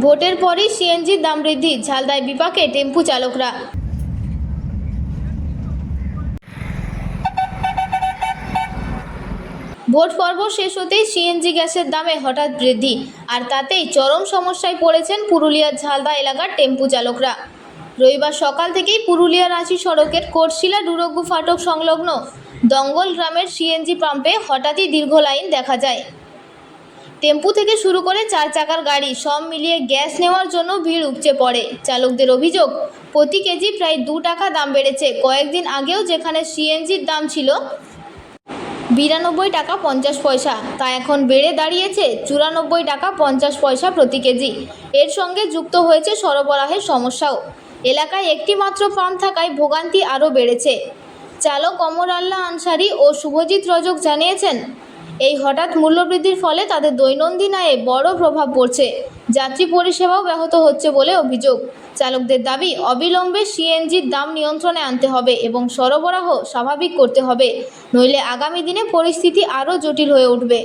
ভোটের পরই সিএনজির দাম বৃদ্ধি, ঝালদায় বিপাকে টেম্পু চালকরা। ভোট পর্ব শেষ হতেই সিএনজি গ্যাসের দামে হঠাৎ বৃদ্ধি, আর তাতেই চরম সমস্যায় পড়েছেন পুরুলিয়ার ঝালদা এলাকার টেম্পু চালকরা। রবিবার সকাল থেকেই পুরুলিয়া রাঁচি সড়কের কোটশিলা ডুরগ্গু ফাটক সংলগ্ন দঙ্গল গ্রামের সিএনজি পাম্পে হঠাৎই দীর্ঘ লাইন দেখা যায়। টেম্পু থেকে শুরু করে 4 চাকার গাড়ি সব মিলিয়ে গ্যাস নেওয়ার জন্য ভিড় উপচে পড়ে। চালকদের অভিযোগ, প্রতি কেজি প্রায় 2 টাকা দাম বেড়েছে। কয়েকদিন আগেও যেখানে সিএনজির দাম ছিল 92 টাকা 50 পয়সা, তা এখন বেড়ে দাঁড়িয়েছে 94 টাকা 50 পয়সা প্রতি কেজি। এর সঙ্গে যুক্ত হয়েছে সরবরাহের সমস্যাও। এলাকায় একটি মাত্র পাম্প থাকায় ভোগান্তি আরও বেড়েছে। চালক অমর আল্লাহ আনসারি ও শুভজিৎ রজক জানিয়েছেন, এই হঠাৎ মূল্যবৃদ্ধির ফলে তাদের দৈনন্দিন আয়ে বড় প্রভাব পড়ছে। যাত্রী পরিষেবাও ব্যাহত হচ্ছে বলে অভিযোগ। চালকদের দাবি, অবিলম্বে সিএনজির দাম নিয়ন্ত্রণে আনতে হবে এবং সরবরাহ স্বাভাবিক করতে হবে, নইলে আগামী দিনে পরিস্থিতি আরও জটিল হয়ে উঠবে।